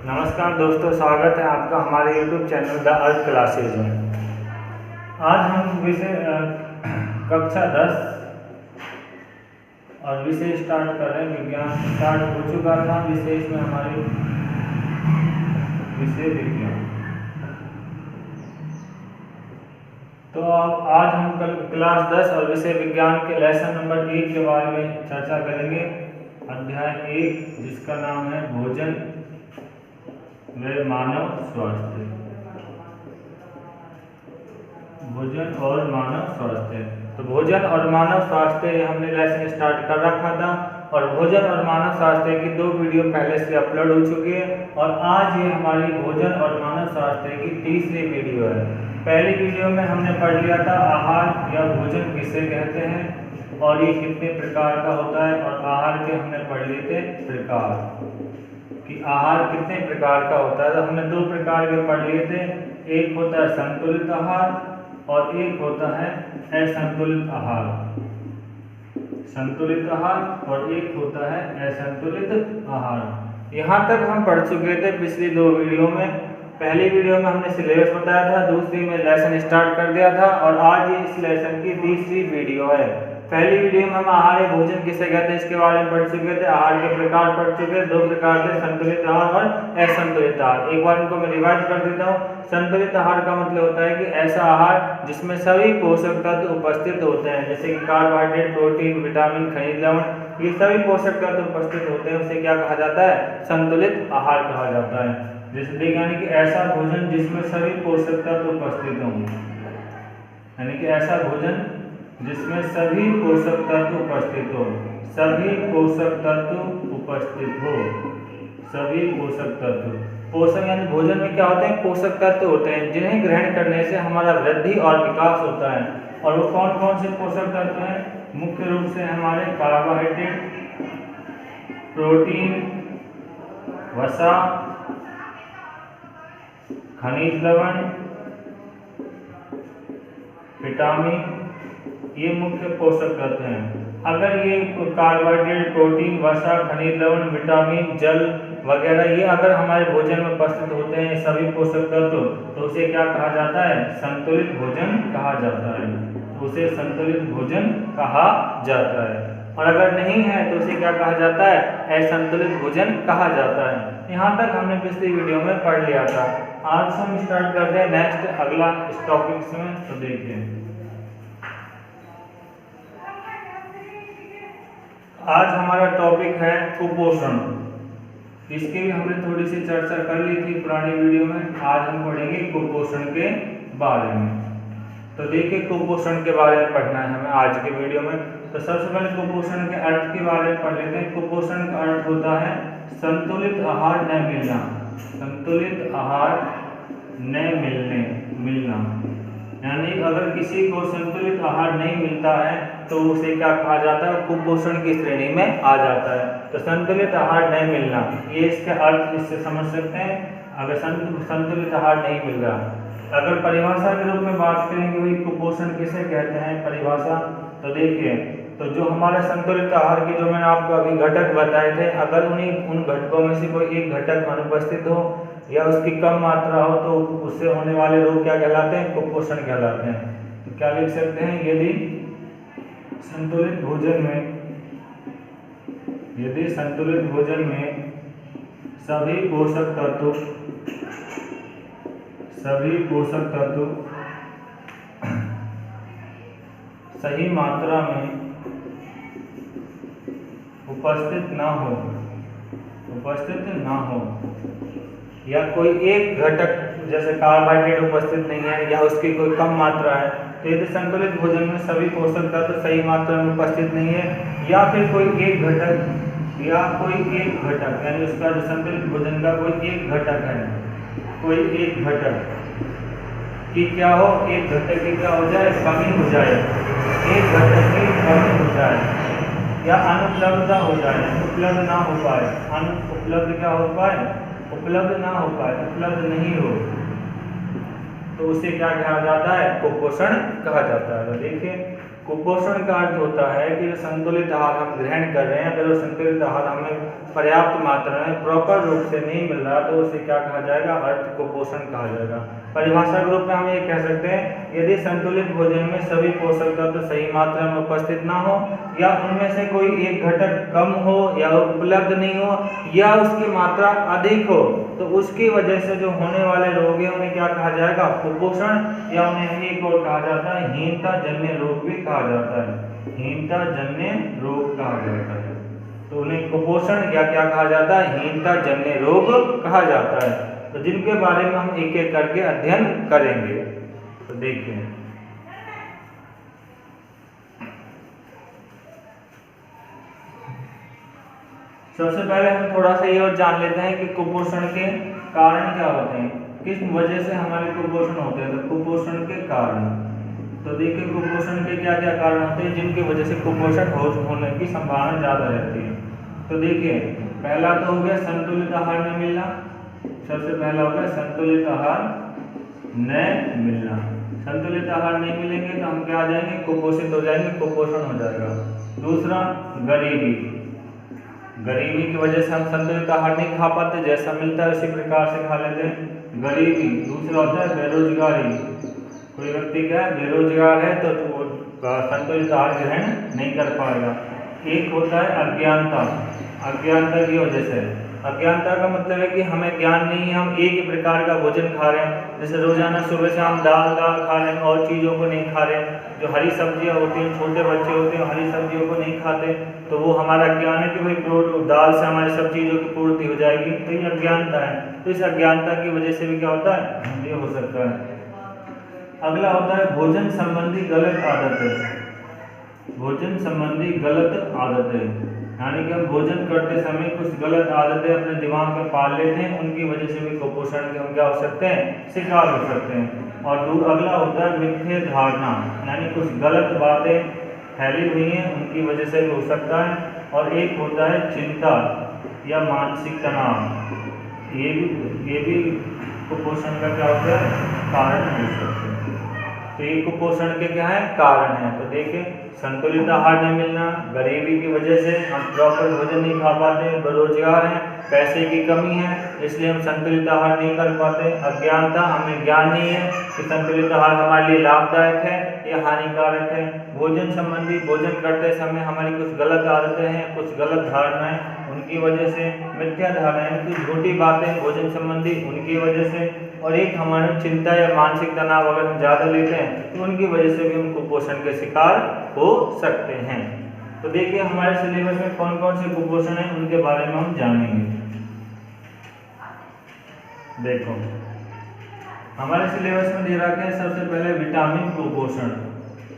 नमस्कार दोस्तों, स्वागत है आपका हमारे YouTube channel the earth classes में। आज हम विषय कक्षा 10 और विषय स्टार्ट कर रहे हैं। विज्ञान स्टार्ट हो चुका था, विशेष में हमारी विषय विज्ञान। तो अब आज हम कल क्लास 10 और विषय विज्ञान के लेसन नंबर 1 के बारे में चर्चा करेंगे। अध्याय 1 जिसका नाम है भोजन व मानव स्वास्थ्य। भोजन और मानव स्वास्थ्य। तो भोजन और मानव स्वास्थ्य हमने लेसन स्टार्ट कर रखा था और भोजन और मानव स्वास्थ्य की 2 वीडियो पहले से अपलोड हो चुकी है और आज ये हमारी भोजन और मानव स्वास्थ्य की तीसरी वीडियो है। पहली वीडियो में हमने पढ़ लिया था आहार या भोजन किसे कहते हैं और ये कितने प्रकार का होता है, और आहार के हमने पढ़ लिए थे प्रकार कि आहार कितने प्रकार का होता है। तो हमने 2 प्रकार के पढ़ लिए थे, एक होता है संतुलित आहार और एक होता है असंतुलित आहार। संतुलित आहार और एक होता है असंतुलित आहार। यहाँ तक हम पढ़ चुके थे पिछली 2 वीडियो में। पहली वीडियो में हमने सिलेबस बताया था, दूसरी में लेसन स्टार्ट कर दिया था और आज ये इस लेसन की तीसरी वीडियो है। पहली वीडियो में हम आहार या भोजन किसे कहते हैं इसके बारे में पढ़ चुके थे। आहार के प्रकार पढ़ चुके हैं, 2 प्रकार के, संतुलित आहार और असंतुलित आहार। एक बार इनको मैं रिवाइज कर देता हूँ। संतुलित आहार का मतलब होता है कि ऐसा आहार जिसमें सभी पोषक तत्व उपस्थित होते हैं, जैसे कि कार्बोहाइड्रेट, प्रोटीन, विटामिन, खनिज लवण, ये सभी पोषक तत्व उपस्थित होते हैं, उसे क्या कहा जाता है? संतुलित आहार कहा जाता है। जैसे यानी कि ऐसा भोजन जिसमें सभी पोषक तत्व उपस्थित हों, यानी कि ऐसा भोजन जिसमें सभी पोषक तत्व उपस्थित हो, सभी पोषक तत्व उपस्थित हो, सभी पोषक तत्व। पोषक यानी भोजन में क्या होते हैं? पोषक तत्व होते हैं जिन्हें ग्रहण करने से हमारा वृद्धि और विकास होता है। और वो कौन कौन से पोषक तत्व हैं? मुख्य रूप से हमारे कार्बोहाइड्रेट, प्रोटीन, वसा, खनिज लवण, विटामिन, ये मुख्य पोषक तत्व हैं। अगर ये कार्बोहाइड्रेट, प्रोटीन, वसा, खनिज लवण, विटामिन, जल वगैरह ये अगर हमारे भोजन में उपस्थित होते हैं सभी पोषक तत्व, तो उसे क्या कहा जाता है? संतुलित भोजन कहा जाता है। उसे संतुलित भोजन कहा जाता है। और अगर नहीं है तो उसे क्या कहा जाता है? असंतुलित भोजन कहा जाता है। यहाँ तक हमने पिछली वीडियो में पढ़ लिया था। आज से हम स्टार्ट करते हैं नेक्स्ट अगला इस टॉपिक्स में। तो देखिए आज हमारा टॉपिक है कुपोषण। इसकी भी हमने थोड़ी सी चर्चा कर ली थी पुरानी वीडियो में। आज हम पढ़ेंगे कुपोषण के बारे में। तो देखिए कुपोषण के बारे में पढ़ना है हमें आज के वीडियो में। तो सबसे पहले कुपोषण के अर्थ के बारे में पढ़ लेते हैं। कुपोषण का अर्थ होता है संतुलित आहार न मिलना। संतुलित आहार न मिलना यानी अगर किसी को संतुलित आहार नहीं मिलता है तो उसे क्या कहा जाता है? कुपोषण की श्रेणी में आ जाता है। तो संतुलित आहार नहीं मिलना, ये इसके अर्थ इससे समझ सकते हैं। अगर संतुलित आहार नहीं मिल रहा, अगर परिभाषा के रूप में बात करेंगे वही कुपोषण किसे कहते हैं परिभाषा, तो देखिए तो जो हमारे संतुलित आहार के जो मैंने आपको अभी घटक बताए थे, अगर उन घटकों में से कोई एक घटक अनुपस्थित हो या उसकी कम मात्रा हो तो उससे होने वाले रोग क्या कहलाते हैं? कुपोषण कहलाते हैं। तो क्या लिख सकते हैं? यदि संतुलित भोजन में सभी पोषक तत्व सही मात्रा में उपस्थित ना हो या कोई एक घटक जैसे कार्बोहाइड्रेट उपस्थित नहीं है या उसकी कोई कम मात्रा है, तो यदि संतुलित भोजन में सभी पोषक तत्व सही मात्रा में उपस्थित नहीं है या फिर कोई एक घटक यानी उसका जो संतुलित भोजन का कोई एक घटक है, कोई एक घटक की क्या हो? एक घटक की क्या हो जाए? कमी हो जाए। एक घटक की कमी हो जाए या अनुपलब्धता हो जाए, उपलब्ध ना हो पाए, उपलब्ध क्या हो पाए? उपलब्ध ना हो पाए, उपलब्ध नहीं हो, तो उसे क्या कहा जाता है? कुपोषण कहा जाता है। देखिए कुपोषण का अर्थ होता है कि जो संतुलित आहार हम ग्रहण कर रहे हैं, अगर वो संतुलित आहार हमें पर्याप्त मात्रा में प्रॉपर रूप से नहीं मिल रहा तो उसे क्या कहा जाएगा, अर्थ कुपोषण कहा जाएगा। परिभाषा के रूप में हम ये कह सकते हैं, यदि संतुलित भोजन में सभी पोषक तत्व सही मात्रा में उपस्थित ना हो, या उनमें से कोई एक घटक कम हो या उपलब्ध नहीं हो, या उसकी मात्रा अधिक हो, तो उसकी वजह से जो होने वाले रोग हैं उन्हें क्या कहा जाएगा, कुपोषण, या उन्हें एक और कहा जाता है हीनता जन्य रोग भी कहा जाता है। हीनता जन्य रोग कहा जाता है। तो उन्हें कुपोषण या क्या कहा जाता है, हीनता जन्य रोग कहा जाता है। तो जिनके बारे में हम एक एक करके अध्ययन करेंगे। तो देखिए, सबसे पहले हम थोड़ा सा ये और जान लेते हैं कि कुपोषण के कारण क्या होते हैं, किस वजह से हमारे कुपोषण होते हैं। तो कुपोषण के कारण, तो देखिए कुपोषण के क्या क्या कारण होते हैं जिनकी वजह से कुपोषण होने की संभावना ज़्यादा रहती है। तो देखिए, पहला तो हो गया संतुलित आहार न मिलना। सबसे पहला हो गया संतुलित आहार न मिलना। संतुलित आहार नहीं मिलेंगे तो हम क्या आ जाएंगे, कुपोषित हो जाएंगे, कुपोषण हो जाएगा। दूसरा, गरीबी। गरीबी की वजह से हम संतुलित आहार नहीं खा पाते, जैसा मिलता है उसी प्रकार से खा लेते हैं, गरीबी। दूसरा होता है बेरोजगारी। कोई व्यक्ति क्या है, बेरोजगार है तो वो संतुलित आहार ग्रहण नहीं कर पाएगा। एक होता है अज्ञानता। अज्ञानता की वजह से, अज्ञानता का मतलब है कि हमें ज्ञान नहीं है, हम एक ही प्रकार का भोजन खा रहे हैं, जैसे रोजाना सुबह से हम दाल खा रहे हैं और चीज़ों को नहीं खा रहे हैं। जो हरी सब्जियां होती हैं, छोटे बच्चे होते हैं हरी सब्जियों को नहीं खाते, तो वो हमारा ज्ञान है कि भाई दाल से हमारी सब चीज़ों की पूर्ति हो जाएगी, तो ये अज्ञानता है। तो इस अज्ञानता की वजह से भी क्या होता है, ये हो सकता है। अगला होता है भोजन संबंधी गलत आदतें। भोजन संबंधी गलत आदतें, यानी कि हम भोजन करते समय कुछ गलत आदतें अपने दिमाग में पाल लेते हैं, उनकी वजह से भी कुपोषण के हम क्या हो सकते हैं, शिकार हो सकते हैं। और अगला होता है मिथ्या धारणा, यानी कुछ गलत बातें फैली हुई हैं, उनकी वजह से भी हो सकता है। और एक होता है चिंता या मानसिक तनाव, ये भी कुपोषण का क्या होता है, कारण हो सकते हैं। तो ये कुपोषण के क्या है, कारण है। तो देखिए, संतुलित आहार नहीं मिलना, गरीबी की वजह से हम प्रॉपर भोजन नहीं खा पाते, बेरोजगार हैं, पैसे की कमी है इसलिए हम संतुलित आहार नहीं कर पाते, अज्ञानता, हमें ज्ञान नहीं है कि संतुलित आहार हमारे लिए लाभदायक है या हानिकारक है। भोजन संबंधी, भोजन करते समय हमारी कुछ गलत आदतें हैं, कुछ गलत धारणाएं, उनकी वजह से। मिथ्या धारणाएं, कुछ झूठी बातें भोजन संबंधी, उनकी वजह से। और एक हमारी चिंता या मानसिक तनाव अगर हम ज़्यादा लेते हैं तो उनकी वजह से भी हम कुपोषण के शिकार हो सकते हैं। तो देखिए, हमारे सिलेबस में कौन कौन से कुपोषण हैं उनके बारे में हम जानेंगे। देखो, हमारे सिलेबस में दे रखा है सबसे पहले विटामिन कुपोषण,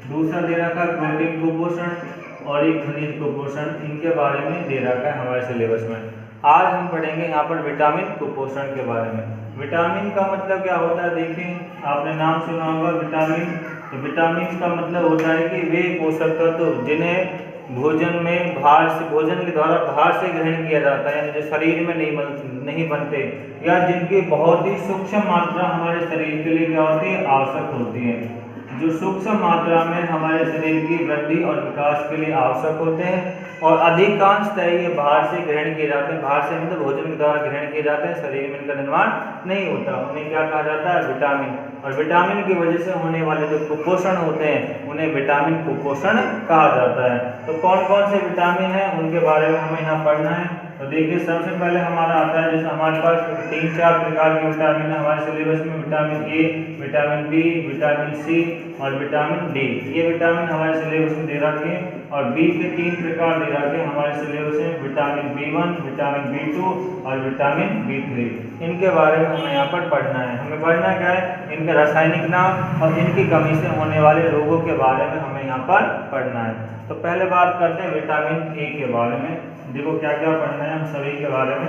दूसरा दे रखा है प्रोटीन कुपोषण और एक खनिज कुपोषण, इनके बारे में दे रखा है हमारे सिलेबस में। आज हम पढ़ेंगे यहाँ पर विटामिन कुपोषण के बारे में। विटामिन का मतलब क्या होता है, देखिए आपने नाम सुना होगा विटामिन। तो विटामिन का मतलब होता है कि वे पोषक तत्व जिन्हें भोजन में भोजन के द्वारा बाहर से ग्रहण किया जाता है, यानी जो शरीर में नहीं बनते, या जिनकी बहुत ही सूक्ष्म मात्रा हमारे शरीर के लिए क्या होती है, आवश्यक होती है। जो सूक्ष्म मात्रा में हमारे शरीर की वृद्धि और विकास के लिए आवश्यक होते हैं और अधिकांशतः ये बाहर से ग्रहण किए जाते हैं। बाहर से मतलब भोजन के द्वारा ग्रहण किए जाते हैं, शरीर में इनका निर्माण नहीं होता। उन्हें क्या कहा जाता है, विटामिन। और विटामिन की वजह से होने वाले जो कुपोषण होते हैं उन्हें विटामिन कुपोषण कहा जाता है। तो कौन कौन से विटामिन हैं उनके बारे में हमें यहाँ पढ़ना है। तो देखिए, सबसे पहले हमारा आता है, जैसे हमारे पास 3-4 प्रकार के विटामिन है हमारे सिलेबस में, vitamin A, vitamin B, vitamin C और विटामिन डी। ये विटामिन हमारे सिलेबस में दे रखे हैं। और बी के 3 प्रकार दे रखे हैं हमारे सिलेबस में, विटामिन B1, विटामिन B2 और विटामिन B3। इनके बारे में हमें यहाँ पर पढ़ना है। हमें पढ़ना क्या है, इनके रासायनिक नाम और इनकी कमी से होने वाले रोगों के बारे में हमें यहाँ पर पढ़ना है। तो पहले बात करते हैं विटामिन ए के बारे में। देखो क्या क्या पढ़ना है हम सभी के बारे में,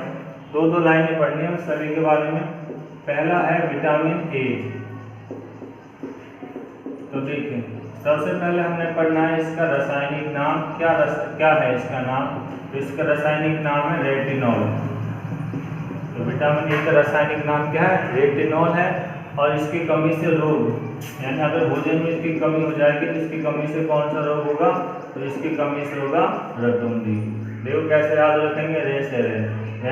2-2 लाइनें पढ़नी है सभी के बारे में। पहला है विटामिन ए। तो देखिए, सबसे पहले हमने पढ़ना है इसका रासायनिक नाम। क्या है इसका नाम, तो इसका रासायनिक नाम है रेटिनॉल। तो विटामिन ए का रासायनिक नाम क्या है, रेटिनॉल है। और इसकी कमी से रोग, यानी अगर भोजन में इसकी कमी हो जाएगी तो इसकी कमी से कौन सा रोग होगा, तो इसकी कमी से होगा रतौंधी। देखो कैसे याद रखेंगे, रे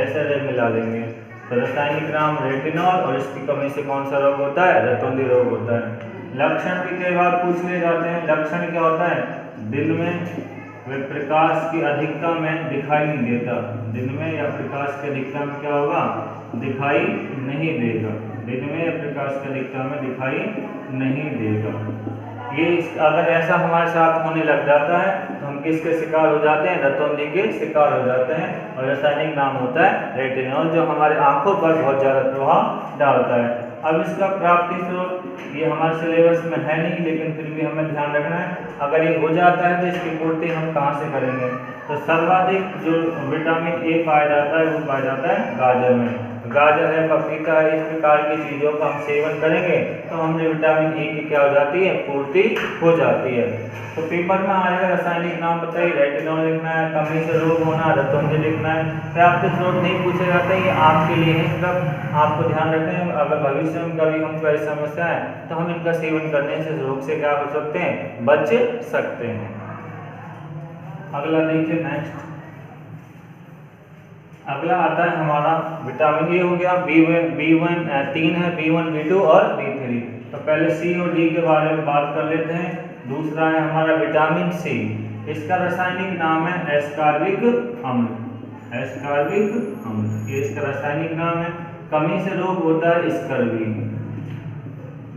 से रे मिला देंगे। तो रासायनिक नाम रेटिनॉल और इसकी कमी से कौन सा रोग होता है, रतौंधी रोग होता है। लक्षण भी कई बार पूछ लिए जाते हैं। लक्षण क्या होता है, दिन में वे प्रकाश की अधिकता में दिखाई नहीं देता, दिन में या प्रकाश की अधिकता में क्या होगा, दिखाई नहीं देगा, दिन में या प्रकाश की अधिकता में दिखाई नहीं देगा। ये अगर ऐसा हमारे साथ होने लग जाता है तो हम किसके शिकार हो जाते हैं, रतौंधी के शिकार हो जाते हैं। और रासायनिक नाम होता है रेटिनॉल, जो हमारे आंखों पर बहुत ज़्यादा प्रभाव डालता है। अब इसका प्राप्ति स्रोत ये हमारे सिलेबस में है नहीं, लेकिन फिर भी हमें ध्यान रखना है। अगर ये हो जाता है तो इसकी पूर्ति हम कहाँ से करेंगे, तो सर्वाधिक जो विटामिन ए पाया जाता है वो पाया जाता है गाजर में। गाजर है, पपीता है, इस प्रकार की चीज़ों का हम सेवन करेंगे तो हमने विटामिन ए की क्या हो जाती है, पूर्ति हो जाती है। तो पेपर में आएगा रासायनिक नाम बताइए, रेटिनॉल लिखना है, कमी से रोग होना, रतौंधी लिखना है। प्राप्त स्रोत नहीं पूछे जाते, ये आपके लिए है, सिर्फ आपको ध्यान रखना है। अगर भविष्य में कभी हमको ऐसी समस्या है तो हम इनका सेवन करने से रोग से क्या हो सकते हैं, बच सकते हैं। अगला देखिए नेक्स्ट, अगला आता है हमारा विटामिन ए हो गया, B1 3 है, B1 B2 और B3। तो पहले सी और डी के बारे में बात कर लेते हैं। दूसरा है हमारा विटामिन सी, इसका रासायनिक नाम है एस्कॉर्बिक अम्ल, एस्कॉर्बिक अम्ल ये इसका रासायनिक नाम है। कमी से रोग होता है स्कर्वी।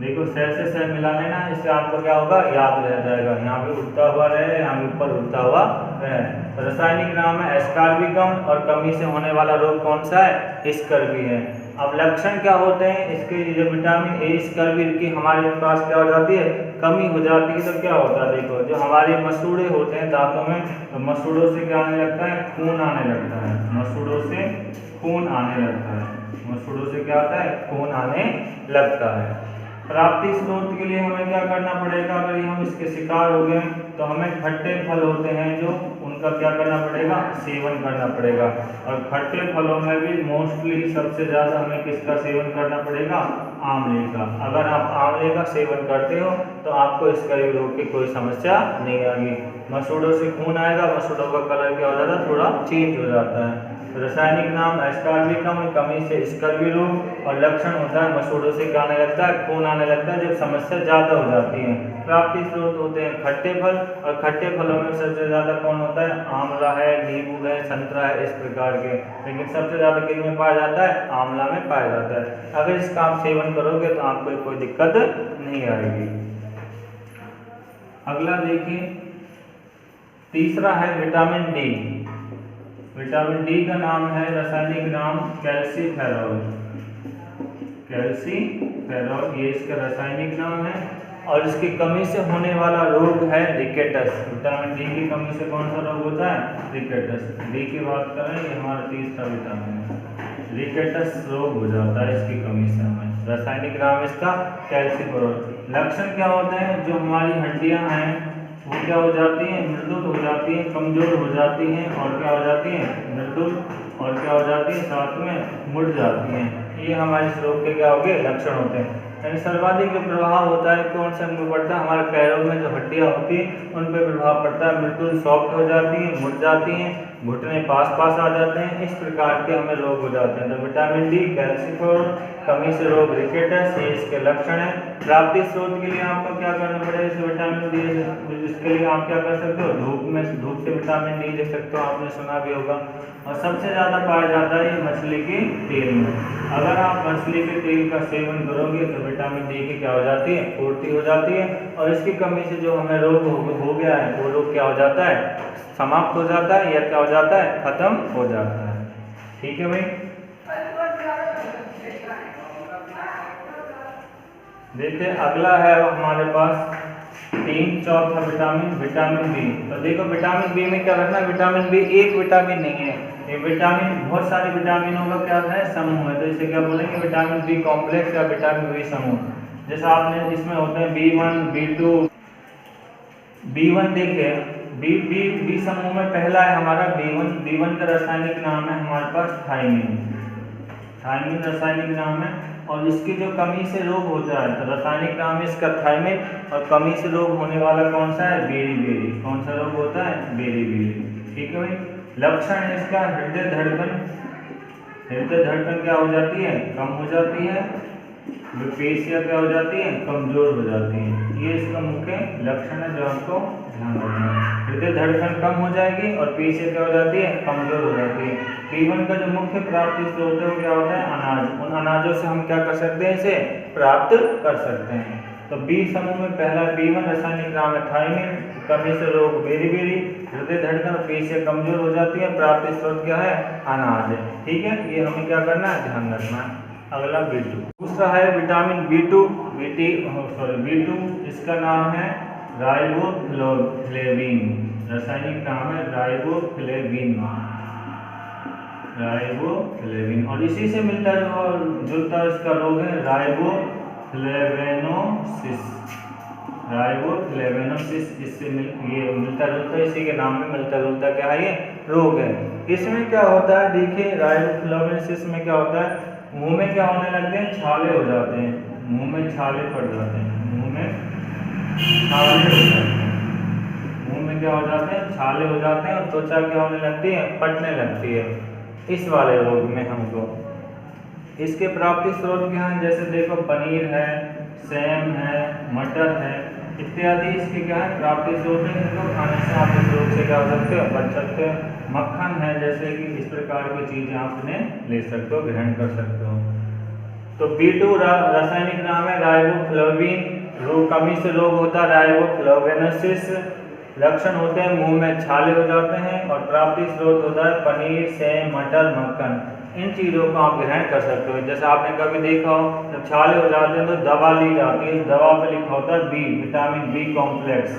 देखो सेल से सेल मिला लेना, इससे आपको क्या होगा, याद रह जाएगा, यहाँ पे उठता हुआ रहे, यहाँ पे ऊपर उठता हुआ रहे। तो रासायनिक नाम है एस्कॉर्बिक अम्ल और कमी से होने वाला रोग कौन सा है, स्कर्वी है। अब लक्षण क्या होते हैं इसके, जो विटामिन ए स्कर्वी की हमारे पास क्या हो जाती है, कमी हो जाती है, तो क्या होता है, देखो जो हमारे मसूड़े होते हैं दांतों में, तो मसूड़ों से क्या आने लगता है, खून आने लगता है, मसूड़ों से खून आने लगता है, मसूड़ों से क्या होता है, खून आने लगता है। प्राप्ति स्रोत के लिए हमें क्या करना पड़ेगा, अगर हम इसके शिकार हो गए तो हमें खट्टे फल होते हैं जो उनका क्या करना पड़ेगा, सेवन करना पड़ेगा। और खट्टे फलों में भी मोस्टली सबसे ज़्यादा हमें किसका सेवन करना पड़ेगा, आंवले का। अगर आप आंवले का सेवन करते हो तो आपको स्कर्वी रोग की कोई समस्या नहीं आएगी। मसूड़ों से खून आएगा, मसूड़ों का कलर क्या हो जाता है, थोड़ा चेंज हो जाता है। रासायनिक नाम एस्कॉर्बिक अम्ल, कमी से स्कर्वी रोग, और लक्षण होता है मसूड़ों से क्या आने लगता है, खून आने लगता है जब समस्या ज़्यादा हो जाती है। प्राप्ति स्रोत होते हैं खट्टे फल, और खट्टे फलों में सबसे ज़्यादा कौन होता है, आंवला है, नींबू है, संतरा है, इस प्रकार के। लेकिन सबसे ज़्यादा किस में पाया जाता है, आंवला में पाया जाता है। अगर इसका आप सेवन करोगे तो आपको कोई दिक्कत नहीं आएगी। अगला देखिए, तीसरा है विटामिन डी। विटामिन डी का नाम है रासायनिक नाम कैल्सीफेरॉल, कैल्सीफेरॉल ये इसका रासायनिक नाम है। और इसकी कमी से होने वाला रोग है रिकेटस। विटामिन डी की कमी से कौन सा रोग होता है, रिकेटस। डी की बात करें, ये हमारा तीसरा विटामिन है, रिकेटस रोग हो जाता है इसकी कमी से हमें। रासायनिक नाम इसका कैल्सीफेरॉल। लक्षण क्या होते हैं, जो हमारी हड्डियां हैं वो क्या हो जाती हैं, मृदुल हो जाती हैं, कमजोर हो जाती हैं, और क्या हो जाती हैं, मृदुल, और क्या हो जाती है, साथ में मुड़ जाती हैं। ये हमारे इस रोग के क्या हो गए, लक्षण होते हैं। यानी सर्वाधिक जो प्रभाव होता है कौन से अंग में पड़ता है, हमारे पैरों में जो हड्डियां होती हैं उन पर प्रभाव पड़ता है। मृदुल सॉफ्ट हो जाती हैं, मुड़ जाती हैं, घुटने पास आ जाते हैं, इस प्रकार के हमें रोग हो जाते हैं। तो विटामिन डी, कैल्सीफेरॉल, कमी से रोग रिकेटस, ये इसके लक्षण है। प्राप्ति स्रोत के लिए आपको क्या करना पड़ेगा, जैसे विटामिन डी, इसके लिए आप क्या कर सकते हो, धूप से विटामिन डी ले सकते हो, आपने सुना भी होगा। और सबसे ज़्यादा पाया जाता है ये मछली के तेल में। अगर आप मछली के तेल का सेवन करोगे तो विटामिन डी की क्या हो जाती है, पूर्ति हो जाती है। और इसकी कमी से जो हमें रोग हो गया है वो रोग क्या हो जाता है, समाप्त हो जाता है, या क्या हो जाता है, खत्म हो जाता है। ठीक है भाई, देखिए अगला है हमारे पास चौथा विटामिन बी। तो देखो विटामिन बी में क्या रखना, विटामिन बी एक विटामिन नहीं है, ये विटामिन बहुत सारे विटामिनों का क्या है, समूह है। तो इसे क्या बोलेंगे, विटामिन बी कॉम्प्लेक्स या विटामिन बी समूह। जैसा आपने इसमें होते हैं B1 B2 B1 देखिए, बी समूह में पहला है हमारा B1 का रासायनिक नाम है हमारे पास थायमिन। थायमिन रासायनिक नाम है। और इसकी जो कमी से रोग होता है, तो रासायनिक नाम है इसका थायमिन, और कमी से रोग होने वाला कौन सा है, बेरी। कौन सा रोग होता है, बेरी। ठीक है भाई। लक्षण है इसका हृदय धड़कन क्या हो जाती है, कम हो जाती है। पेशियां क्या हो जाती है, कमजोर हो जाती है। ये इसका मुख्य लक्षण है जो हमको ध्यान रखना है। हृदय धड़कन कम हो जाएगी और पेशियां क्या हो जाती है, कमजोर हो जाती है। B1 का जो मुख्य प्राप्ति स्रोत है वो क्या होता है, अनाज। उन अनाजों से हम क्या कर सकते हैं, इसे प्राप्त कर सकते हैं। तो बी समूह में पहला B1 रासायनिक नाम है थायमिन, कमी से रोग बेरी, हृदय धड़कन और पेशियां कमजोर हो जाती है। प्राप्ति स्रोत क्या है, अनाज है। ठीक है, ये हमें क्या करना है, ध्यान रखना है। अगला B2। दूसरा है विटामिन B2। इसका नाम है राइबोफ्लेविन। रासायनिक नाम है राइबोफ्लेविन। और इसी से मिलता जुलता इसका रोग है राइबोफ्लेवेनोसिस। इससे ये मिलता जुलता, इसी के नाम में मिलता जुलता क्या है, ये रोग है। इसमें क्या होता है, देखिए राइबोफ्लेवेनोसिस में क्या होता है, मुंह में क्या होने लगते हैं, छाले हो जाते हैं। मुंह में छाले पड़ जाते हैं। मुंह में क्या हो जाते हैं, छाले हो जाते हैं। और त्वचा क्या होने लगती है, फटने लगती है। इस वाले रोग में हमको इसके प्राप्ति स्रोत क्या हैं, जैसे देखो पनीर है, सेम है, मटर है इत्यादि इसके क्या है, प्राप्ति स्रोत है। इनको खाने से आप इस रोग से क्या हो सकते हो, बच सकते हो। मक्खन है, जैसे कि इस प्रकार की चीजें आप इन्हें ले सकते हो, ग्रहण कर सकते हो। तो B2 रासायनिक नाम है राइबोफ्लेविन। रोग कमी से रोग होता है राइबोफ्लेवेनोसिस। लक्षण होते हैं मुंह में छाले हो जाते हैं। और प्राप्ति स्रोत होता है पनीर, सेम, मटर, मक्खन। इन चीज़ों को आप ग्रहण कर सकते हो। जैसे आपने कभी देखा हो, जब छाले हो जाते हैं तो दवा ली जाती है। दवा पे लिखा होता है B, vitamin B complex,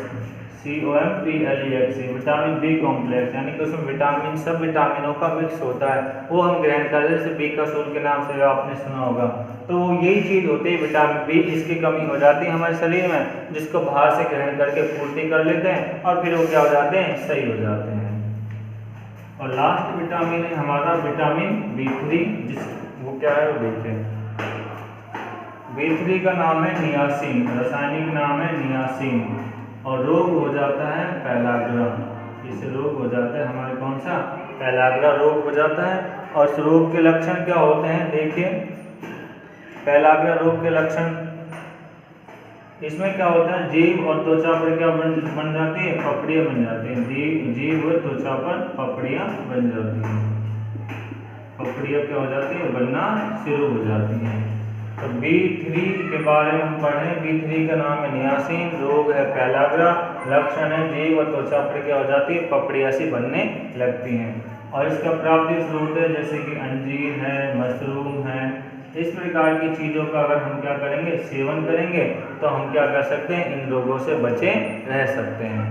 COMPLEX, vitamin B complex, यानी कि उसमें विटामिन सब विटामिनों का मिक्स होता है, वो हम ग्रहण करते हैं। जैसे बी का सूल के नाम से आपने सुना होगा। तो यही चीज़ होती है विटामिन बी, इसकी कमी हो जाती है हमारे शरीर में, जिसको बाहर से ग्रहण करके पूर्ति कर लेते हैं और फिर वो क्या हो जाते हैं, सही हो जाते हैं। और लास्ट विटामिन है हमारा विटामिन B3, वो क्या है वो देखें। B3 का नाम है नियासिन, रासायनिक नाम है नियासिन। और रोग हो जाता है पैलाग्रा। इसे रोग हो जाता है हमारे कौन सा, पैलाग्रा रोग हो जाता है। और इस रोग के लक्षण क्या होते हैं, देखिए पैलाग्रा रोग के लक्षण, इसमें क्या होता है, जीभ और त्वचा पर क्या बन जाती है, पपड़ियाँ बन जाती हैं। जीभ और त्वचा पर पपड़ियाँ बन जाती हैं। पपड़ियाँ क्या हो जाती है, बनना शुरू हो जाती हैं। तो B3 के बारे में हम पढ़ें। B3 का नाम है नियासिन, रोग है पैलाग्रा, लक्षण है जीभ और त्वचा पर क्या हो जाती है, पपड़ियाँ सी बनने लगती हैं। और इसका प्राप्ति स्रोत है जैसे कि अंजीर है, मशरूम है, इस प्रकार की चीज़ों का अगर हम क्या करेंगे, सेवन करेंगे, तो हम क्या कर सकते हैं, इन रोगों से बचे रह सकते हैं।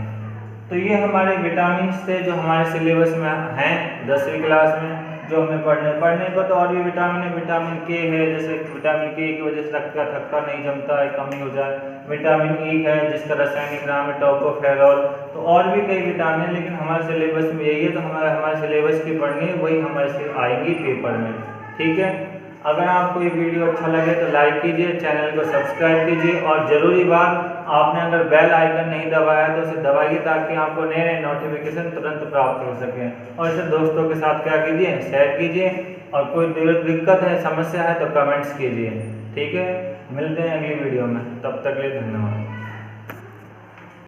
तो ये हमारे विटामिन थे जो हमारे सिलेबस में हैं 10वीं क्लास में, जो हमें पढ़ने को तो और भी विटामिन है। विटामिन के है, जैसे विटामिन के की वजह से रक्त का थक्का नहीं जमता है, कमी हो जाए। विटामिन ई है जिसका रासायनिक नाम है टोकोफेरॉल। तो और भी कई विटामिन है, लेकिन हमारे सिलेबस में यही है। तो हमारे सिलेबस की पढ़नी है, वही हमारे से आएगी पेपर में। ठीक है, अगर आपको ये वीडियो अच्छा लगे तो लाइक कीजिए, चैनल को सब्सक्राइब कीजिए। और ज़रूरी बात, आपने अगर बेल आइकन नहीं दबाया तो उसे दबाइए, ताकि आपको नए नए नोटिफिकेशन तुरंत प्राप्त हो सके। और इसे दोस्तों के साथ क्या कीजिए, शेयर कीजिए। और कोई दिक्कत है, समस्या है तो कमेंट्स कीजिए। ठीक है, मिलते हैं अगली वीडियो में, तब तक के लिए धन्यवाद।